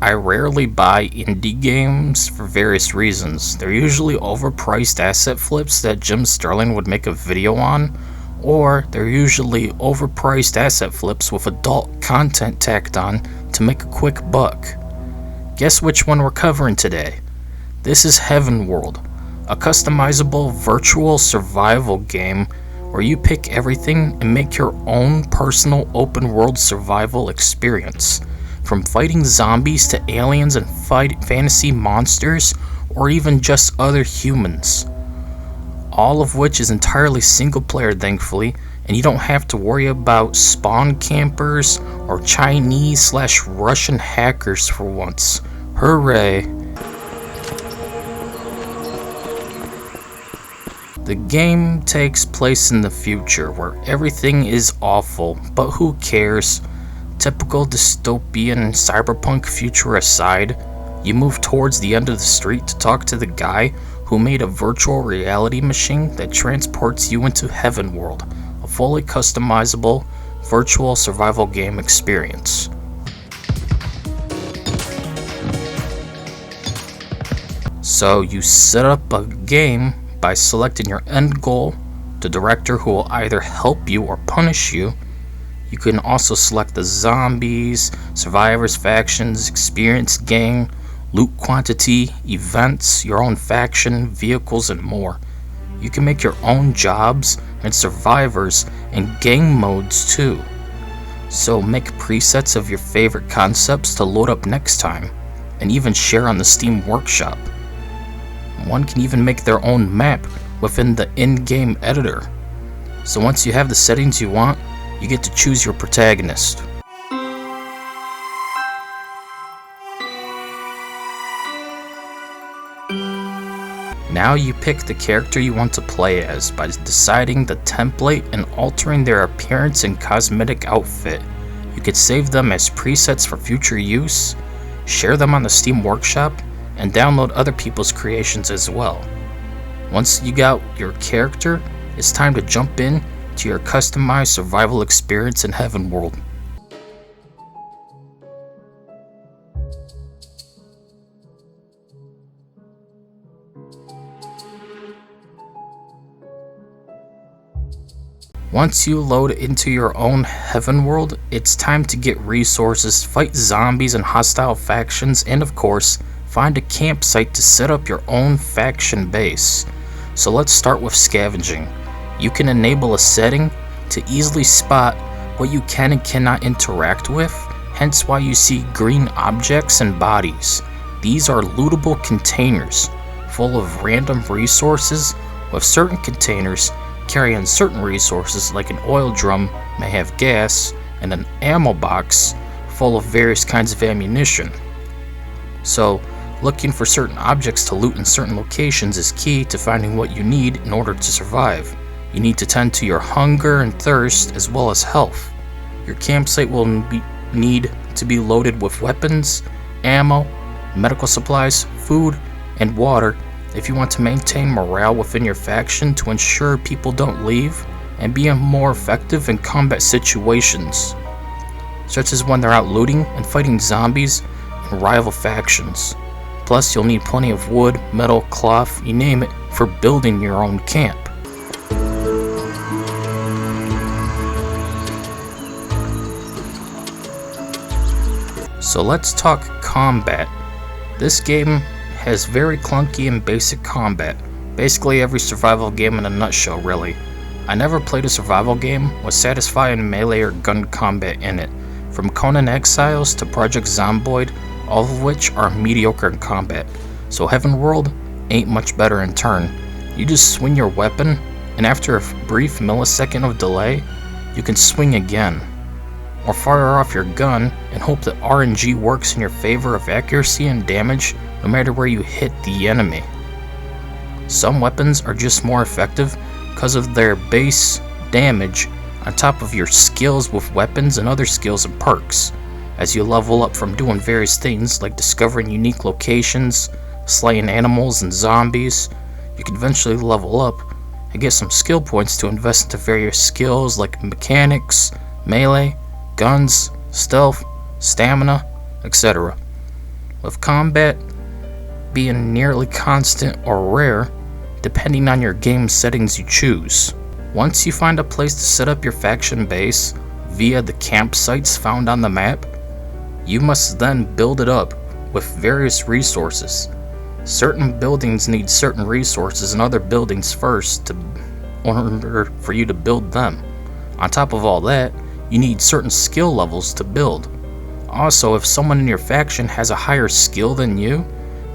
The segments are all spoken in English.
I rarely buy indie games for various reasons. They're usually overpriced asset flips that Jim Sterling would make a video on, or they're usually overpriced asset flips with adult content tacked on to make a quick buck. Guess which one we're covering today? This is Heavenworld, a customizable virtual survival game where you pick everything and make your own personal open world survival experience. From fighting zombies to aliens and fantasy monsters, or even just other humans. All of which is entirely single player, thankfully, and you don't have to worry about spawn campers or Chinese/Russian hackers for once. Hooray! The game takes place in the future where everything is awful, but who cares? Typical dystopian cyberpunk future aside, you move towards the end of the street to talk to the guy who made a virtual reality machine that transports you into Heavenworld, a fully customizable virtual survival game experience. So you set up a game by selecting your end goal, the director who will either help you or punish you. You can also select the zombies, survivors, factions, experience gang, loot quantity, events, your own faction, vehicles, and more. You can make your own jobs and survivors and gang modes too. So make presets of your favorite concepts to load up next time, and even share on the Steam Workshop. One can even make their own map within the in-game editor. So once you have the settings you want, you get to choose your protagonist. Now you pick the character you want to play as by deciding the template and altering their appearance and cosmetic outfit. You could save them as presets for future use, share them on the Steam Workshop, and download other people's creations as well. Once you got your character, it's time to jump in to your customized survival experience in Heavenworld. Once you load into your own Heavenworld, it's time to get resources, fight zombies and hostile factions, and of course, find a campsite to set up your own faction base. So let's start with scavenging. You can enable a setting to easily spot what you can and cannot interact with, hence why you see green objects and bodies. These are lootable containers full of random resources, with certain containers carrying certain resources like an oil drum may have gas, and an ammo box full of various kinds of ammunition. So looking for certain objects to loot in certain locations is key to finding what you need in order to survive. You need to tend to your hunger and thirst as well as health. Your campsite will need to be loaded with weapons, ammo, medical supplies, food, and water if you want to maintain morale within your faction to ensure people don't leave and be more effective in combat situations, such as when they're out looting and fighting zombies and rival factions. Plus, you'll need plenty of wood, metal, cloth, you name it, for building your own camp. So let's talk combat. This game has very clunky and basic combat. Basically every survival game in a nutshell, really. I never played a survival game with satisfying melee or gun combat in it, from Conan Exiles to Project Zomboid, all of which are mediocre in combat. So Heavenworld ain't much better in turn. You just swing your weapon, and after a brief millisecond of delay, you can swing again, or fire off your gun and hope that RNG works in your favor of accuracy and damage no matter where you hit the enemy. Some weapons are just more effective because of their base damage on top of your skills with weapons and other skills and perks. As you level up from doing various things like discovering unique locations, slaying animals and zombies, you can eventually level up and get some skill points to invest into various skills like mechanics, melee, guns, stealth, stamina, etc. with combat being nearly constant or rare depending on your game settings you choose. Once you find a place to set up your faction base via the campsites found on the map, you must then build it up with various resources. Certain buildings need certain resources and other buildings first in order for you to build them. On top of all that, you need certain skill levels to build. Also, if someone in your faction has a higher skill than you,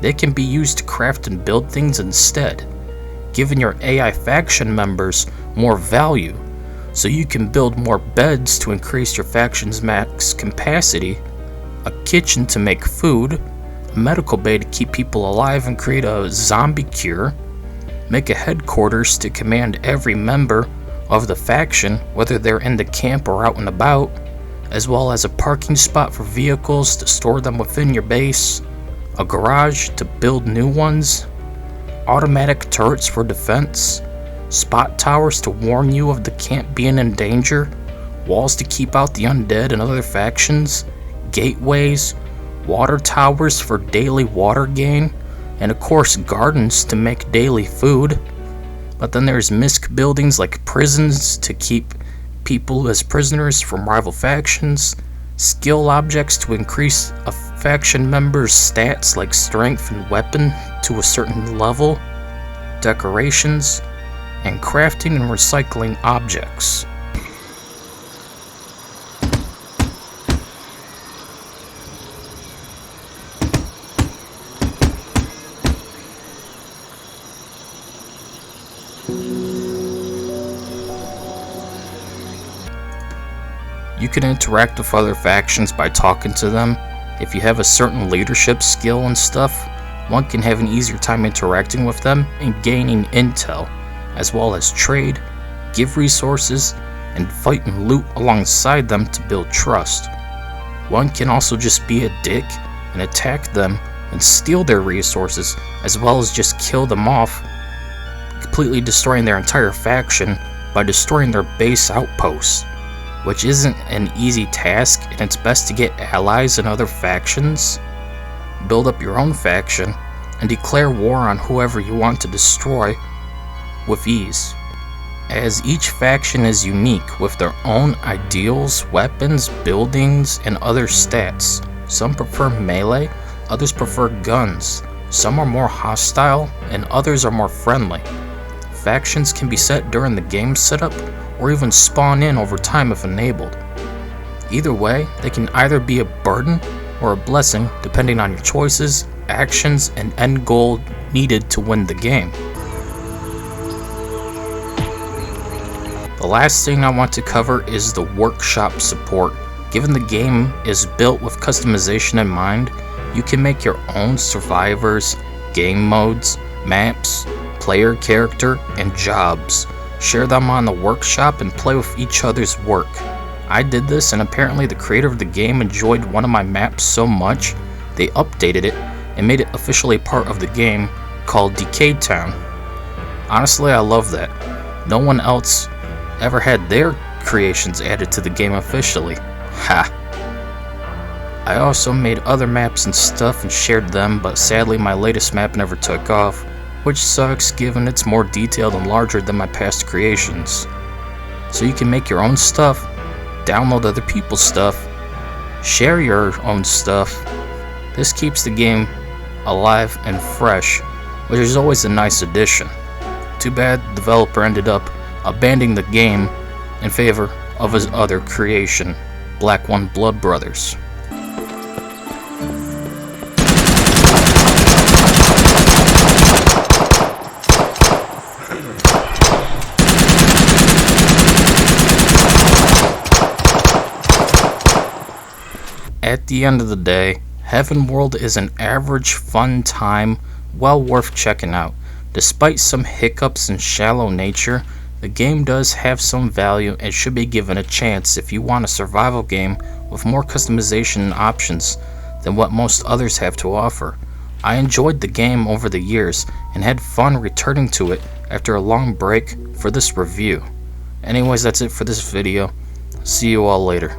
they can be used to craft and build things instead, giving your AI faction members more value, so you can build more beds to increase your faction's max capacity, a kitchen to make food, a medical bay to keep people alive and create a zombie cure, make a headquarters to command every member of the faction, whether they're in the camp or out and about, as well as a parking spot for vehicles to store them within your base, a garage to build new ones, automatic turrets for defense, spot towers to warn you of the camp being in danger, walls to keep out the undead and other factions, gateways, water towers for daily water gain, and of course gardens to make daily food. But then there's misc buildings like prisons to keep people as prisoners from rival factions, skill objects to increase a faction member's stats like strength and weapon to a certain level, decorations, and crafting and recycling objects. You can interact with other factions by talking to them. If you have a certain leadership skill and stuff, one can have an easier time interacting with them and gaining intel, as well as trade, give resources, and fight and loot alongside them to build trust. One can also just be a dick and attack them and steal their resources, as well as just kill them off, completely destroying their entire faction by destroying their base outposts, which isn't an easy task, and it's best to get allies in other factions, build up your own faction, and declare war on whoever you want to destroy with ease, as each faction is unique with their own ideals, weapons, buildings, and other stats. Some prefer melee, others prefer guns, some are more hostile, and others are more friendly. Factions can be set during the game setup, or even spawn in over time if enabled. Either way, they can either be a burden or a blessing depending on your choices, actions, and end goal needed to win the game. The last thing I want to cover is the workshop support. Given the game is built with customization in mind, you can make your own survivors, game modes, maps, player character, and jobs. Share them on the workshop and play with each other's work. I did this, and apparently the creator of the game enjoyed one of my maps so much they updated it and made it officially part of the game, called Decayed Town. Honestly, I love that. No one else ever had their creations added to the game officially. Ha! I also made other maps and stuff and shared them, but sadly my latest map never took off, which sucks given it's more detailed and larger than my past creations. So you can make your own stuff, download other people's stuff, share your own stuff. This keeps the game alive and fresh, which is always a nice addition. Too bad the developer ended up abandoning the game in favor of his other creation, Black One Blood Brothers. At the end of the day, Heavenworld is an average fun time, well worth checking out. Despite some hiccups and shallow nature, the game does have some value and should be given a chance if you want a survival game with more customization and options than what most others have to offer. I enjoyed the game over the years and had fun returning to it after a long break for this review. Anyways, that's it for this video. See you all later.